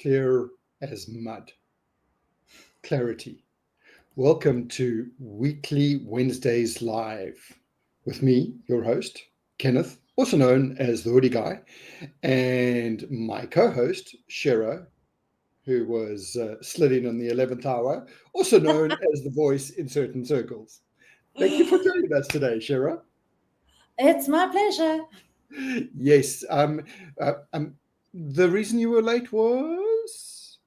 clear as mud. Clarity. Welcome to Weekly Wednesdays Live with me, your host, Kenneth, also known as the Hoodie Guy, and my co-host, Shera, who was slid in on the 11th hour, also known as the voice in certain circles. Thank you for joining us today, Shera. It's my pleasure. Yes. The reason you were late was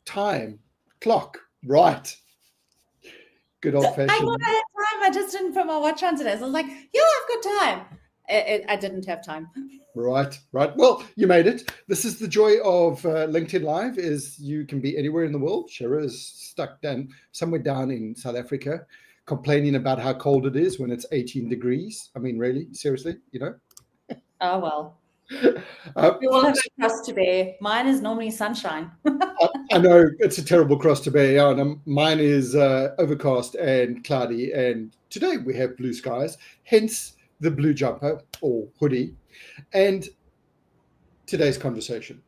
time, clock, right. Good old-fashioned. I thought I had time. I just didn't put my watch on today. So I was like, yeah, I've got time. I didn't have time. Right. Well, you made it. This is the joy of LinkedIn Live, is you can be anywhere in the world. Shera is stuck somewhere down in South Africa, complaining about how cold it is when it's 18 degrees. I mean, really? Seriously? Oh, well. We all have a cross to bear. Mine is normally sunshine. I know it's a terrible cross to bear. Yeah, and mine is overcast and cloudy. And today we have blue skies, hence the blue jumper or hoodie. And today's conversation,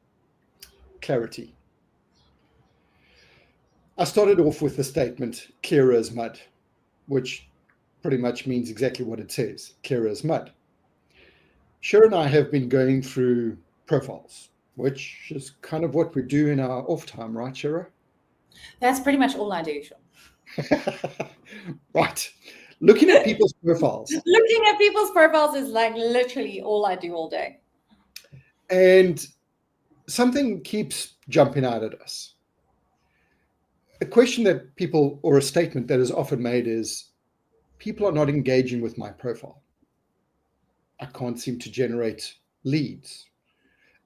clarity. I started off with the statement, clear as mud, which pretty much means exactly what it says, clear as mud. Shera and I have been going through profiles, which is kind of what we do in our off time, right, Shera? That's pretty much all I do, Sean. Right. Looking at people's profiles. Looking at people's profiles is like literally all I do all day. And something keeps jumping out at us. A question that people, or a statement that is often made is, people are not engaging with my profile. I can't seem to generate leads.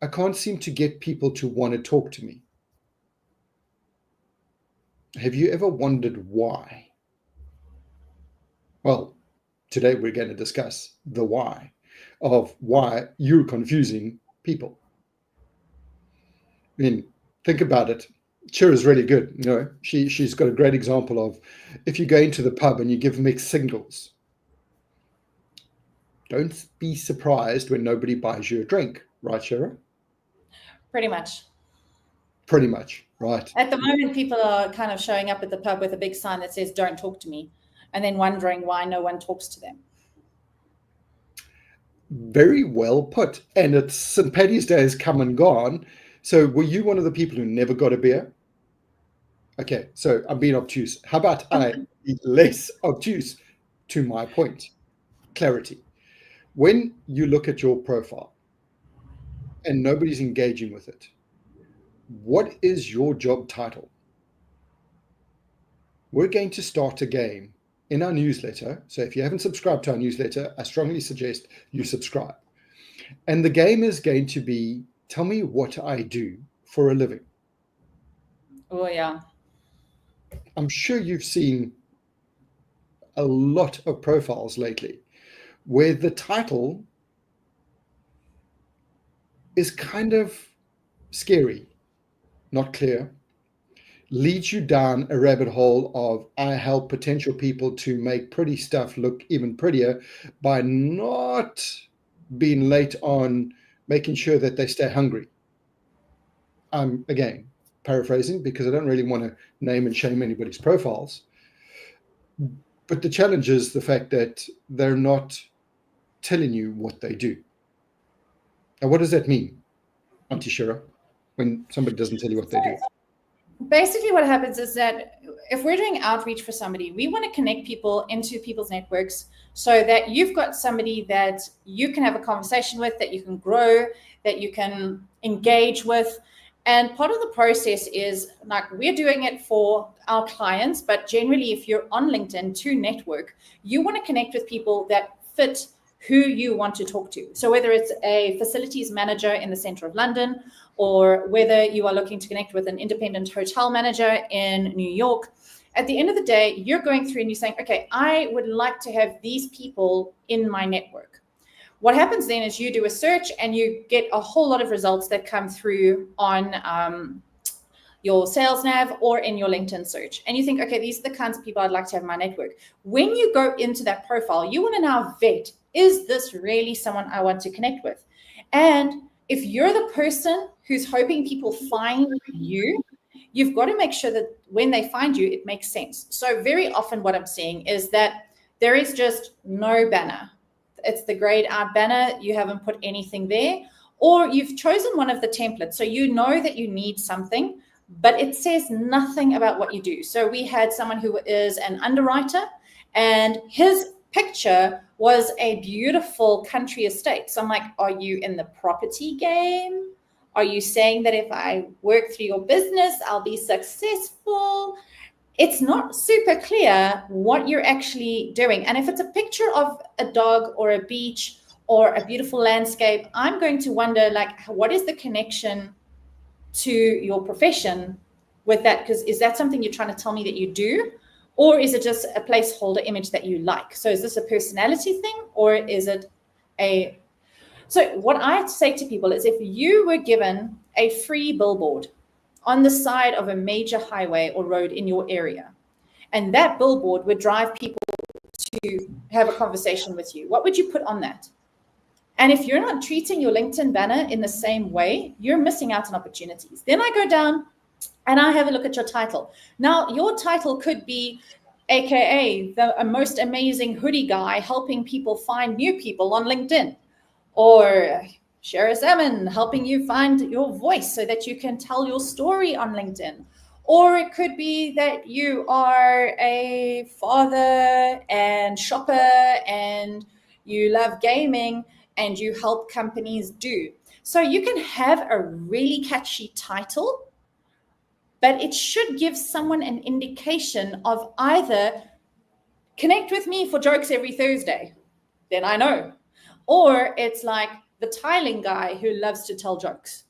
I can't seem to get people to want to talk to me. Have you ever wondered why? Well, today we're going to discuss the why of why you're confusing people. I mean, think about it. Shera's really good. She's got a great example of if you go into the pub and you give mixed signals. Don't be surprised when nobody buys you a drink, right, Shera? Pretty much. Pretty much, right. At the moment, people are kind of showing up at the pub with a big sign that says, don't talk to me, and then wondering why no one talks to them. Very well put. And it's St. Paddy's Day has come and gone. So were you one of the people who never got a beer? Okay, so I'm being obtuse. How about I be less obtuse? To my point, clarity. When you look at your profile and nobody's engaging with it, what is your job title? We're going to start a game in our newsletter. So if you haven't subscribed to our newsletter, I strongly suggest you subscribe. And the game is going to be, tell me what I do for a living. Oh, yeah. I'm sure you've seen a lot of profiles lately where the title is kind of scary, not clear, leads you down a rabbit hole of I help potential people to make pretty stuff look even prettier by not being late on making sure that they stay hungry. I'm, again, paraphrasing because I don't really want to name and shame anybody's profiles. But the challenge is the fact that they're not telling you what they do. Now, what does that mean, Auntie Shera, when somebody doesn't tell you what they do? Basically, what happens is that if we're doing outreach for somebody, we want to connect people into people's networks so that you've got somebody that you can have a conversation with, that you can grow, that you can engage with. And part of the process is like we're doing it for our clients, but generally, if you're on LinkedIn to network, you want to connect with people that fit who you want to talk to. So whether it's a facilities manager in the center of London, or whether you are looking to connect with an independent hotel manager in New York, at the end of the day, you're going through and you're saying, okay, I would like to have these people in my network. What happens then is you do a search and you get a whole lot of results that come through on your sales nav or in your LinkedIn search. And you think, okay, these are the kinds of people I'd like to have in my network. When you go into that profile, you want to now vet, is this really someone I want to connect with? And if you're the person who's hoping people find you, you've got to make sure that when they find you, it makes sense. So very often what I'm seeing is that there is just no banner. It's the grayed out banner. You haven't put anything there, or you've chosen one of the templates. So you know that you need something, but it says nothing about what you do. So we had someone who is an underwriter, and his picture was a beautiful country estate. So I'm like, are you in the property game? Are you saying that if I work through your business, I'll be successful? It's not super clear what you're actually doing. And if it's a picture of a dog or a beach or a beautiful landscape, I'm going to wonder, like, what is the connection to your profession with that? Because is that something you're trying to tell me that you do? Or is it just a placeholder image that you like? So is this a personality thing, or is it a... So what I say to people is, if you were given a free billboard on the side of a major highway or road in your area, and that billboard would drive people to have a conversation with you, what would you put on that? And if you're not treating your LinkedIn banner in the same way, you're missing out on opportunities. Then I go down and I have a look at your title. Now, your title could be AKA the most amazing hoodie guy helping people find new people on LinkedIn, or Shara Salmon helping you find your voice so that you can tell your story on LinkedIn. Or it could be that you are a father and shopper and you love gaming and you help companies do. So you can have a really catchy title, but it should give someone an indication of either connect with me for jokes every Thursday, then I know. Or it's like the tiling guy who loves to tell jokes.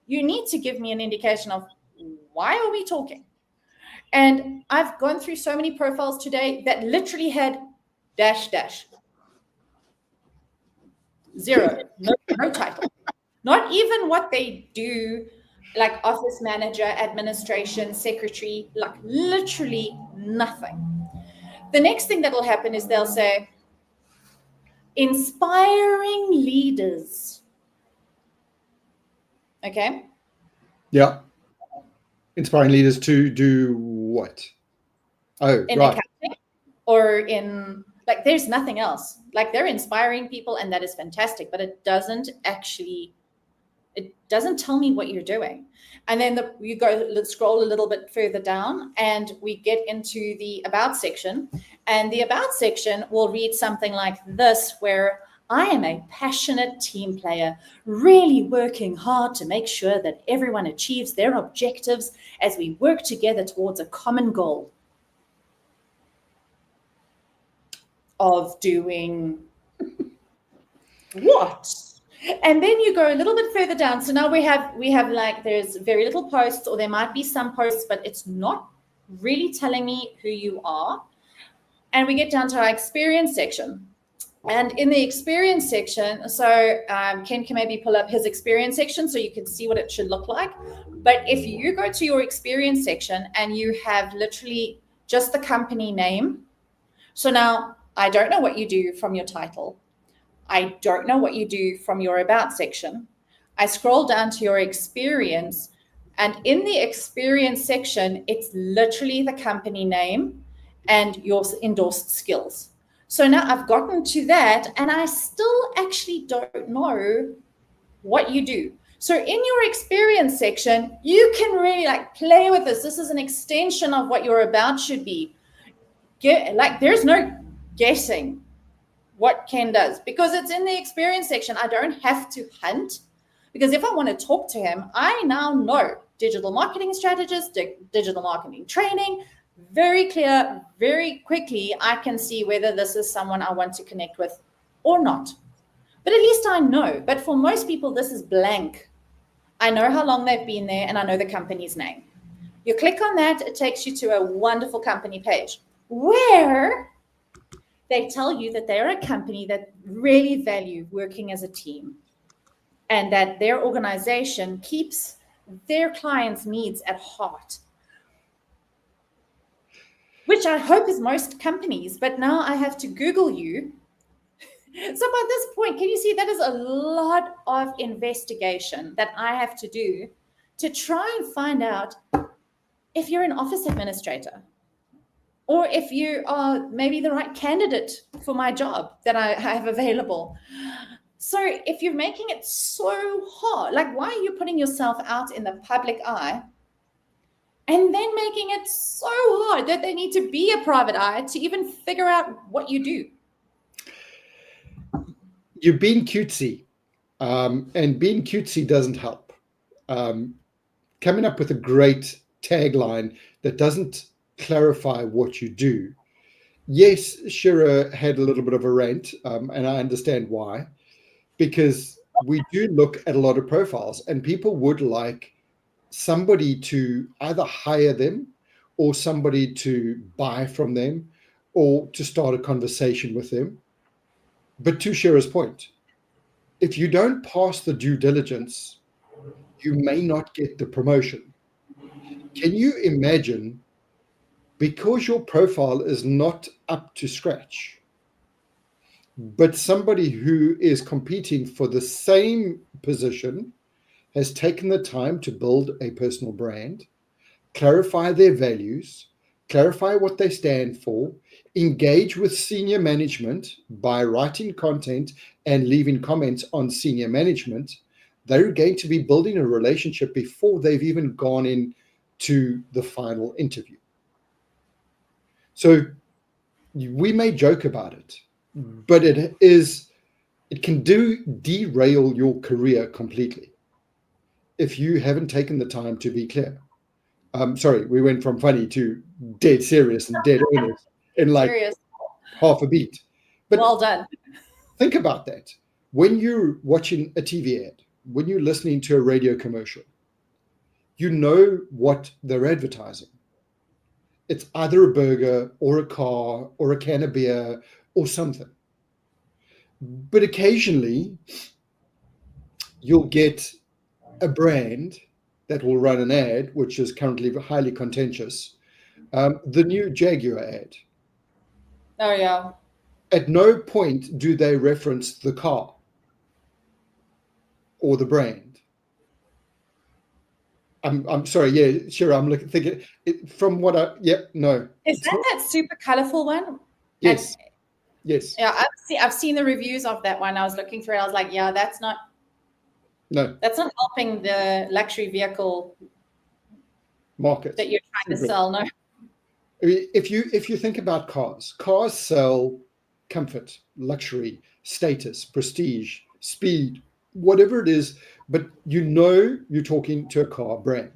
You need to give me an indication of, why are we talking? And I've gone through so many profiles today that literally had dash, zero, no title. Not even what they do, like office manager, administration, secretary, like literally nothing. The next thing that will happen is they'll say, inspiring leaders. Okay. Yeah. Inspiring leaders to do what? Oh, in right. accounting or in, like, there's nothing else. Like, they're inspiring people and that is fantastic, but it doesn't tell me what you're doing. And then you go, let's scroll a little bit further down and we get into the about section, and the about section will read something like this, where I am a passionate team player, really working hard to make sure that everyone achieves their objectives as we work together towards a common goal of doing what? And then you go a little bit further down. So now we have like, there's very little posts, or there might be some posts, but it's not really telling me who you are. And we get down to our experience section. And in the experience section, so Ken can maybe pull up his experience section so you can see what it should look like. But if you go to your experience section and you have literally just the company name. So now I don't know what you do from your title. I don't know what you do from your about section. I scroll down to your experience, and in the experience section, it's literally the company name and your endorsed skills. So now I've gotten to that, and I still actually don't know what you do. So in your experience section, you can really like play with this. This is an extension of what your about should be. There's no guessing what Ken does, because it's in the experience section. I don't have to hunt, because if I want to talk to him, I now know digital marketing strategist, digital marketing training, very clear, very quickly. I can see whether this is someone I want to connect with or not. But at least I know. But for most people, this is blank. I know how long they've been there and I know the company's name. You click on that, it takes you to a wonderful company page where they tell you that they're a company that really value working as a team, and that their organization keeps their clients' needs at heart, which I hope is most companies. But now I have to Google you. So by this point, can you see that is a lot of investigation that I have to do to try and find out if you're an office administrator or if you are maybe the right candidate for my job that I have available. So if you're making it so hard, like why are you putting yourself out in the public eye and then making it so hard that they need to be a private eye to even figure out what you do? You're being cutesy, and being cutesy doesn't help. Coming up with a great tagline that doesn't clarify what you do. Yes, Shira had a little bit of a rant, and I understand why, because we do look at a lot of profiles and people would like somebody to either hire them or somebody to buy from them or to start a conversation with them. But to Shira's point, if you don't pass the due diligence, you may not get the promotion. Can you imagine, because your profile is not up to scratch, but somebody who is competing for the same position has taken the time to build a personal brand, clarify their values, clarify what they stand for, engage with senior management by writing content and leaving comments on senior management, they're going to be building a relationship before they've even gone in to the final interview. So we may joke about it, but it can derail your career completely if you haven't taken the time to be clear. Sorry, we went from funny to dead serious and dead earnest in like Serious. half a beat. But Well done. think about that. When you're watching a TV ad, when you're listening to a radio commercial, you know what they're advertising. It's either a burger or a car or a can of beer or something. But occasionally, you'll get a brand that will run an ad, which is currently highly contentious. The new Jaguar ad. Oh, yeah. At no point do they reference the car or the brand. I'm sorry, yeah, sure. I'm thinking from what no. Is that super colorful one? Yes. Yes. Yeah, I've seen the reviews of that one. I was looking through it. I was like, yeah, that's not helping the luxury vehicle market that you're trying to sell. No. If you think about cars sell comfort, luxury, status, prestige, speed, whatever it is, but you're talking to a car brand.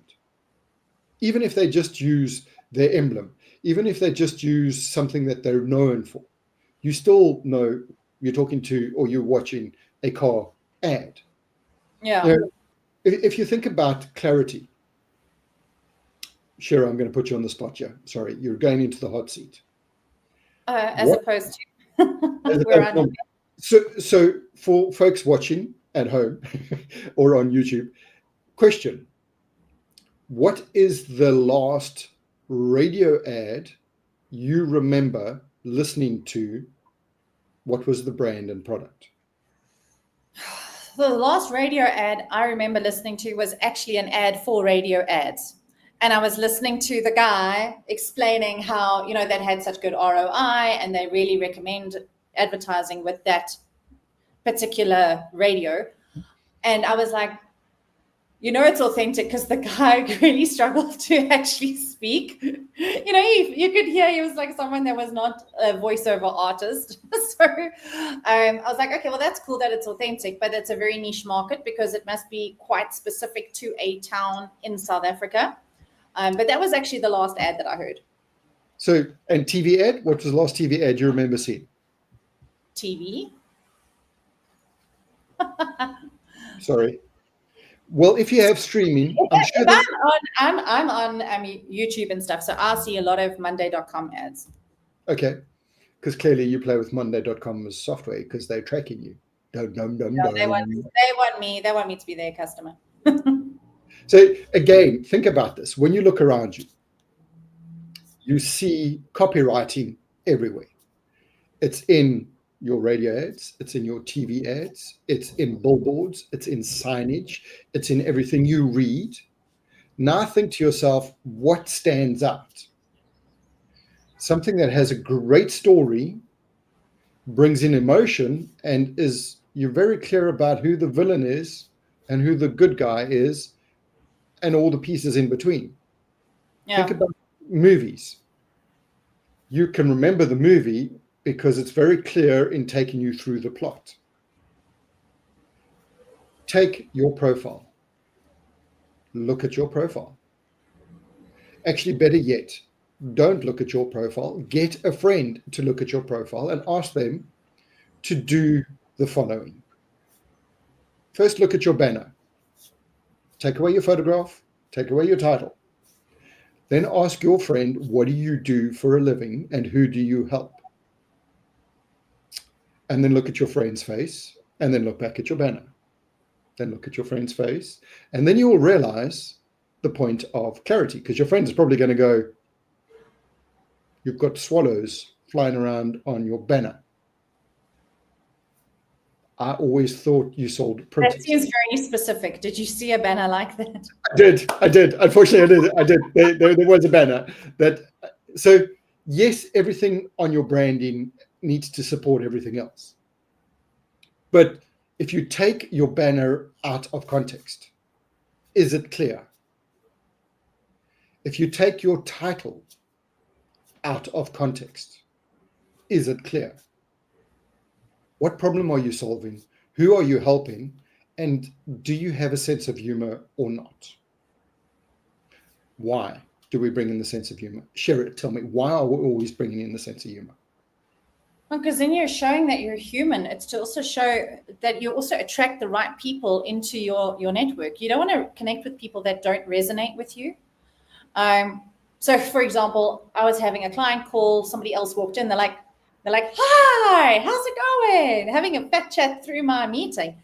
Even if they just use their emblem, even if they just use something that they're known for, you still know you're talking to or you're watching a car ad. Yeah. If you think about clarity, Shira, I'm going to put you on the spot here. Sorry, you're going into the hot seat. As opposed to So for folks watching at home or on YouTube, question: what is the last radio ad you remember listening to? What was the brand and product? The last radio ad I remember listening to was actually an ad for radio ads. And I was listening to the guy explaining how, that had such good ROI and they really recommend advertising with that particular radio. And I was like, it's authentic because the guy really struggled to actually speak. You could hear he was like someone that was not a voiceover artist. So I was like, okay, well, that's cool that it's authentic, but it's a very niche market because it must be quite specific to a town in South Africa. But that was actually the last ad that I heard. So, and TV ad? What was the last TV ad you remember seeing? TV? Sorry. Well, if you have streaming, I'm sure I'm on YouTube and stuff, so I see a lot of Monday.com ads. Okay, because clearly you play with Monday.com as software because they're tracking you. No, they want me to be their customer. So again, think about this. When you look around you, you see copywriting everywhere. It's in your radio ads, it's in your TV ads, it's in billboards, it's in signage, it's in everything you read. Now think to yourself, what stands out? Something that has a great story, brings in emotion, and you're very clear about who the villain is and who the good guy is and all the pieces in between. Yeah. Think about movies. You can remember the movie because it's very clear in taking you through the plot. Take your profile. Look at your profile. Actually, better yet, don't look at your profile. Get a friend to look at your profile and ask them to do the following. First, look at your banner. Take away your photograph. Take away your title. Then ask your friend, what do you do for a living and who do you help? And then look at your friend's face and then look back at your banner. Then look at your friend's face. And then you will realize the point of clarity, because your friend is probably going to go, you've got swallows flying around on your banner. I always thought you sold printers. That seems very specific. Did you see a banner like that? I did. Unfortunately, I did. There was a banner that. So yes, everything on your branding needs to support everything else. But if you take your banner out of context, is it clear? If you take your title out of context, is it clear? What problem are you solving? Who are you helping? And do you have a sense of humor or not? Why do we bring in the sense of humor? Share it. Tell me, why are we always bringing in the sense of humor? Well, because then you're showing that you're human. It's to also show that you also attract the right people into your network. You don't want to connect with people that don't resonate with you. So, for example, I was having a client call. Somebody else walked in. They're like, hi, how's it going? Having a fat chat through my meeting.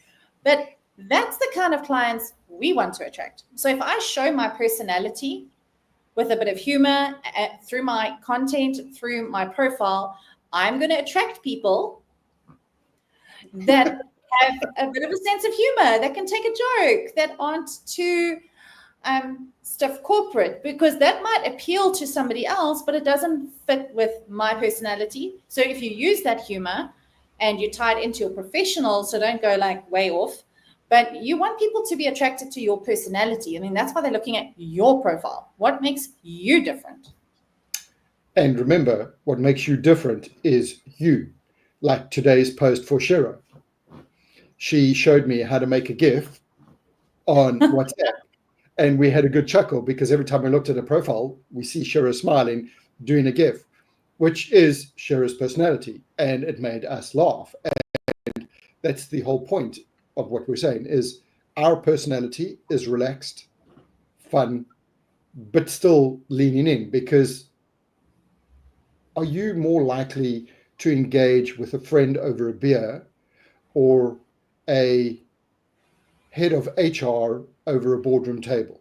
But that's the kind of clients we want to attract. So if I show my personality with a bit of humor through my content, through my profile, I'm going to attract people that have a bit of a sense of humor, that can take a joke, that aren't too stuff corporate, because that might appeal to somebody else, but it doesn't fit with my personality. So if you use that humor and you tie it into your professional, so don't go like way off, but you want people to be attracted to your personality. I mean, that's why they're looking at your profile. What makes you different? And remember, what makes you different is you. Like today's post for Shero. She showed me how to make a GIF on WhatsApp. And we had a good chuckle because every time we looked at her profile, we see Shero smiling, doing a GIF, which is Shero's personality. And it made us laugh. And that's the whole point of what we're saying, is our personality is relaxed, fun, but still leaning in. Because are you more likely to engage with a friend over a beer or a head of HR over a boardroom table?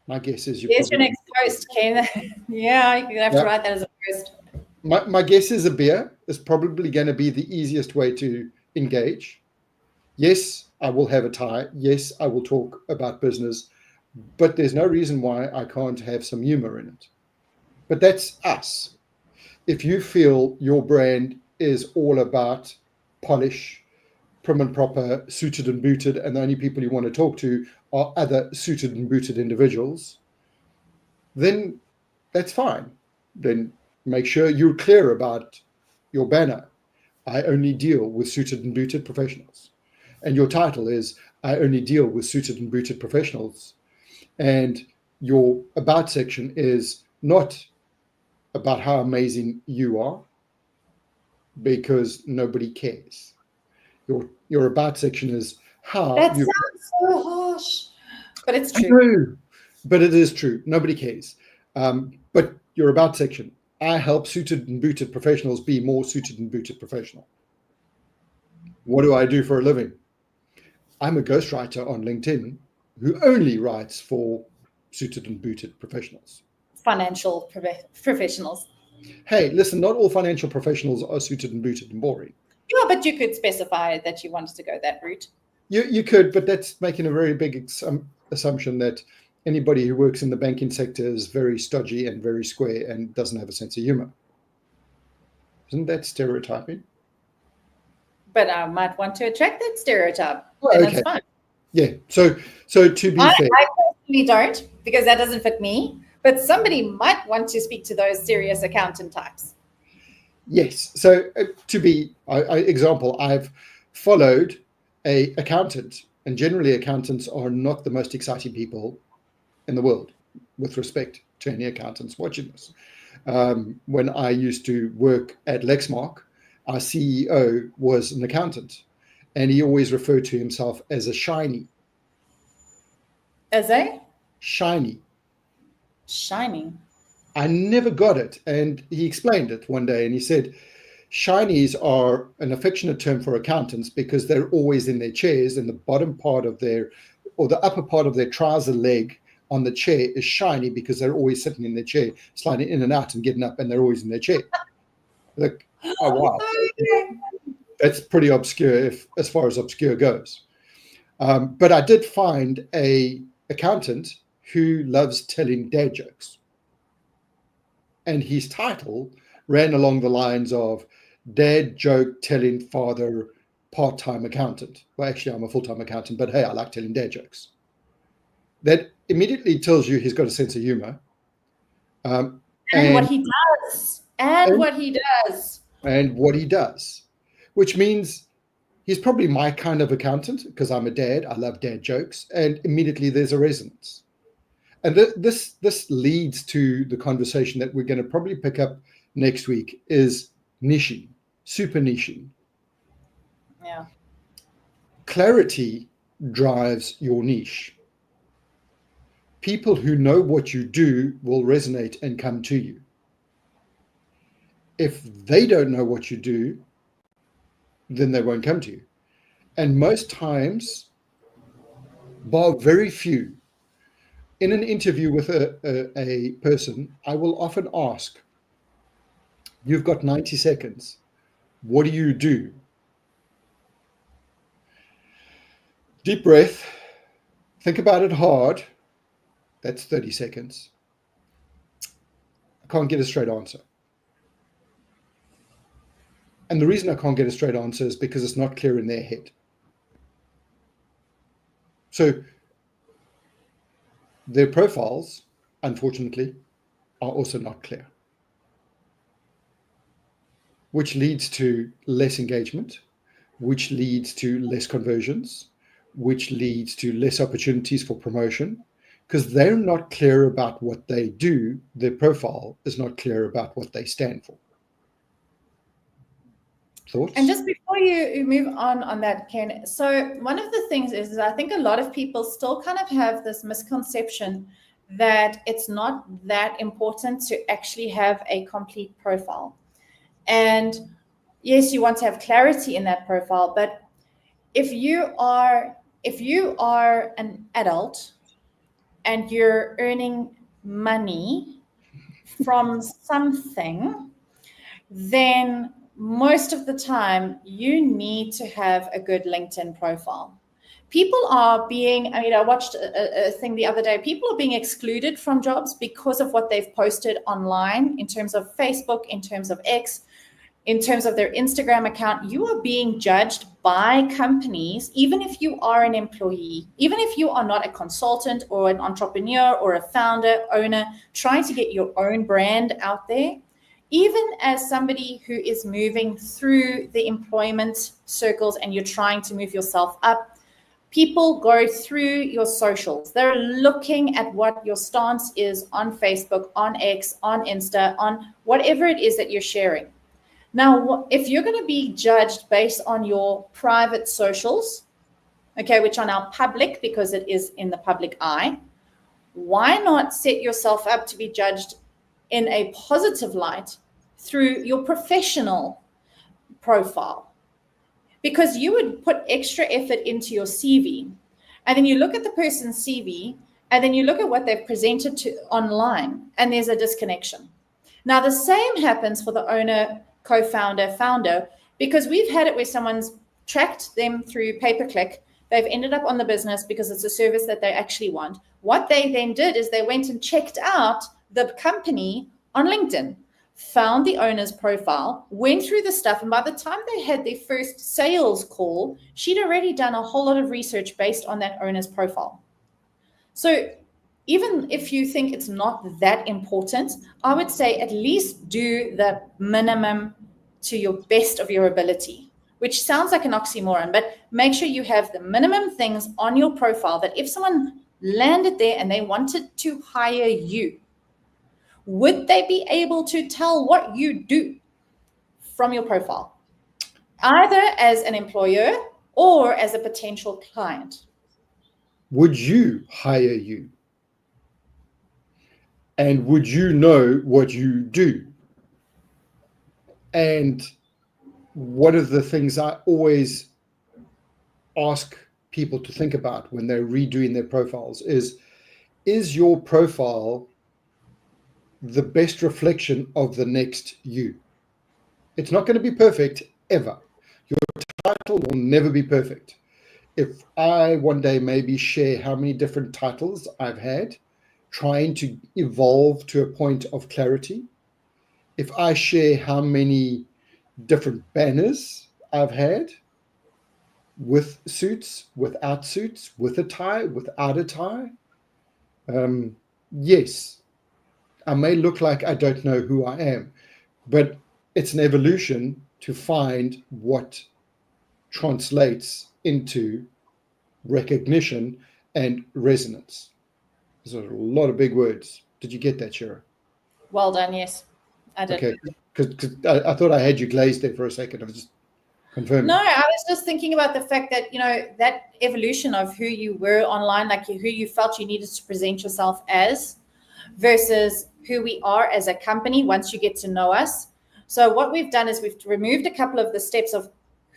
My guess is Here's your next post, Ken. Yeah, you're going to have to write that as a post. My guess is a beer is probably going to be the easiest way to engage. Yes, I will have a tie. Yes, I will talk about business, but there's no reason why I can't have some humor in it. But that's us. If you feel your brand is all about polish, prim and proper, suited and booted, and the only people you want to talk to are other suited and booted individuals, then that's fine. Then make sure you're clear about your banner. I only deal with suited and booted professionals. And your title is, I only deal with suited and booted professionals. And your about section is not about how amazing you are, because nobody cares. Your about section is how that sounds so harsh, but it's true. True, but it is true. Nobody cares. But your about section, I help suited and booted professionals be more suited and booted professional. What do I do for a living? I'm a ghostwriter on LinkedIn who only writes for suited and booted professionals. Financial professionals. Hey, listen, not all financial professionals are suited and booted and boring. Yeah, but you could specify that you wanted to go that route. You could, but that's making a very big assumption that anybody who works in the banking sector is very stodgy and very square and doesn't have a sense of humor. Isn't that stereotyping? But I might want to attract that stereotype, Oh, and okay. that's fine. Yeah. So to be fair, I personally don't, because that doesn't fit me. But somebody might want to speak to those serious accountant types. yes. So example, I've followed a accountant, and generally accountants are not the most exciting people in the world, with respect to any accountants watching this. When I used to work at Lexmark, our CEO was an accountant, and he always referred to himself as a shiny. As a Shiny. shiny. I never got it. And he explained it one day, and he said, shinies are an affectionate term for accountants because they're always in their chairs, and the bottom part of their, or the upper part of their trouser leg on the chair is shiny because they're always sitting in their chair, sliding in and out and getting up, and they're always in their chair. Like, oh, wow. That's pretty obscure as far as obscure goes. But I did find a accountant who loves telling dad jokes. And his title ran along the lines of dad joke telling father part-time accountant. Well, actually, I'm a full-time accountant, but hey, I like telling dad jokes. That immediately tells you he's got a sense of humor. And what he does. And what he does. And what he does, which means he's probably my kind of accountant because I'm a dad. I love dad jokes. And immediately there's a resonance. And this leads to the conversation that we're going to probably pick up next week is niching, super niching. Yeah. Clarity drives your niche. People who know what you do will resonate and come to you. If they don't know what you do, then they won't come to you. And most times, bar very few, in an interview with a person, I will often ask, you've got 90 seconds. What do you do? Deep breath. Think about it hard. That's 30 seconds. I can't get a straight answer. And the reason I can't get a straight answer is because it's not clear in their head. So their profiles, unfortunately, are also not clear, which leads to less engagement, which leads to less conversions, which leads to less opportunities for promotion, because they're not clear about what they do. Their profile is not clear about what they stand for. Thoughts? And just before you move on that, Ken, so one of the things is I think a lot of people still kind of have this misconception that it's not that important to actually have a complete profile. And yes, you want to have clarity in that profile, but if you are an adult and you're earning money from something, then most of the time you need to have a good LinkedIn profile. People are being, I watched a thing the other day, people are being excluded from jobs because of what they've posted online in terms of Facebook, in terms of X, in terms of their Instagram account. You are being judged by companies, even if you are an employee, even if you are not a consultant or an entrepreneur or a founder, owner, trying to get your own brand out there. Even as somebody who is moving through the employment circles and you're trying to move yourself up, people go through your socials. They're looking at what your stance is on Facebook, on X, on Insta, on whatever it is that you're sharing. Now, if you're going to be judged based on your private socials, okay, which are now public because it is in the public eye, why not set yourself up to be judged in a positive light through your professional profile? Because you would put extra effort into your CV, and then you look at the person's CV, and then you look at what they've presented to online, and there's a disconnection. Now, the same happens for the owner, co-founder, founder, because we've had it where someone's tracked them through pay-per-click. They've ended up on the business because it's a service that they actually want. What they then did is they went and checked out the company on LinkedIn, found the owner's profile, went through the stuff, and by the time they had their first sales call, she'd already done a whole lot of research based on that owner's profile. So even if you think it's not that important, I would say at least do the minimum to your best of your ability, which sounds like an oxymoron, but make sure you have the minimum things on your profile that if someone landed there and they wanted to hire you, would they be able to tell what you do from your profile, either as an employer or as a potential client? Would you hire you? And would you know what you do? And one of the things I always ask people to think about when they're redoing their profiles is your profile the best reflection of the next you? It's not going to be perfect ever. Your title will never be perfect. If I one day maybe share how many different titles I've had, trying to evolve to a point of clarity, if I share how many different banners I've had, with suits, without suits, with a tie, without a tie, yes, I may look like I don't know who I am, but it's an evolution to find what translates into recognition and resonance. Those are a lot of big words. Did you get that, Shira? Well done, yes, I did. Okay, because I thought I had you glazed there for a second. I was just confirming. No, I was just thinking about the fact that, that evolution of who you were online, like who you felt you needed to present yourself as versus who we are as a company once you get to know us. So what we've done is we've removed a couple of the steps of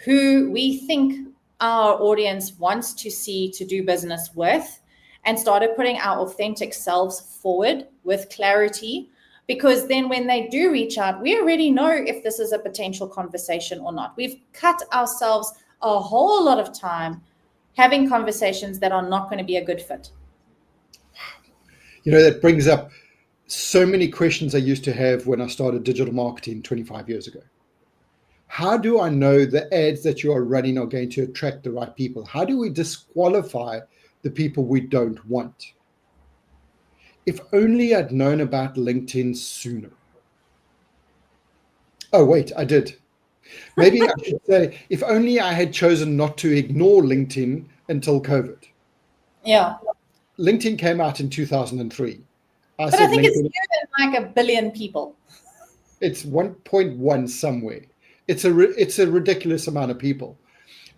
who we think our audience wants to see to do business with and started putting our authentic selves forward with clarity, because then when they do reach out, we already know if this is a potential conversation or not. We've cut ourselves a whole lot of time having conversations that are not going to be a good fit. That brings up so many questions I used to have when I started digital marketing 25 years ago. How do I know the ads that you are running are going to attract the right people? How do we disqualify the people we don't want? If only I'd known about LinkedIn sooner. Oh, wait, I did. Maybe I should say, if only I had chosen not to ignore LinkedIn until COVID. Yeah. LinkedIn came out in 2003. But I think it's more than like a billion people. It's 1.1 somewhere. It's a ridiculous amount of people.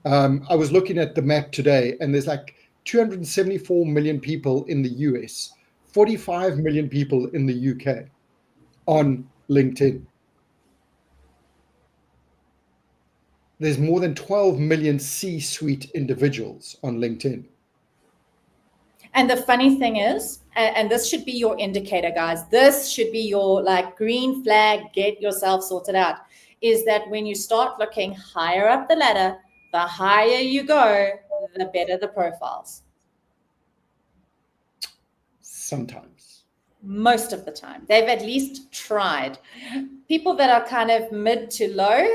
I was looking at the map today, and there's like 274 million people in the US, 45 million people in the UK on LinkedIn. There's more than 12 million C-suite individuals on LinkedIn. And the funny thing is, and this should be your indicator, guys, this should be your like green flag, get yourself sorted out, is that when you start looking higher up the ladder, the higher you go, the better the profiles. Sometimes. Most of the time. They've at least tried. People that are kind of mid to low,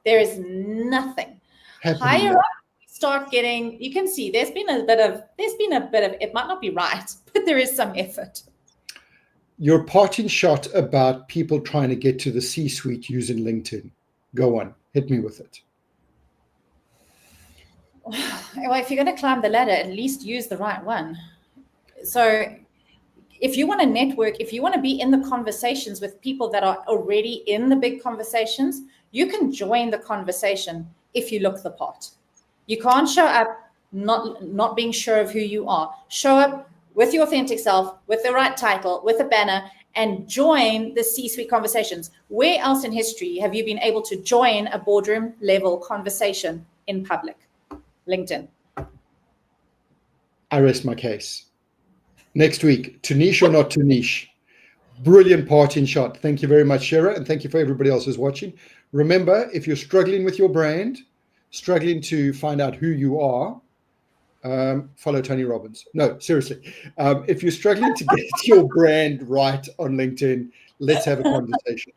there is nothing. Higher up, start getting, you can see there's been a bit of, it might not be right, but there is some effort. Your parting shot about people trying to get to the C-suite using LinkedIn. Go on, hit me with it. Well, if you're going to climb the ladder, at least use the right one. So if you want to network, if you want to be in the conversations with people that are already in the big conversations, you can join the conversation if you look the part. You can't show up not being sure of who you are. Show up with your authentic self, with the right title, with a banner, and join the C-suite conversations. Where else in history have you been able to join a boardroom level conversation in public? LinkedIn. I rest my case. Next week, to niche or not to niche? Brilliant parting shot. Thank you very much, Shera, and thank you for everybody else who's watching. Remember, if you're struggling with your brand, struggling to find out who you are, follow Tony Robbins. No, seriously. If you're struggling to get your brand right on LinkedIn, let's have a conversation.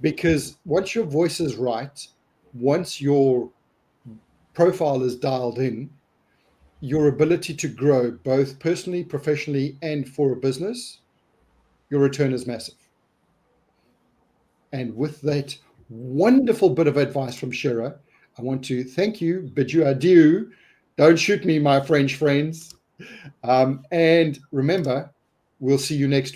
Because once your voice is right, once your profile is dialed in, your ability to grow both personally, professionally, and for a business, your return is massive. And with that wonderful bit of advice from Shera, I want to thank you, bid you adieu. Don't shoot me, my French friends. And remember, we'll see you next week.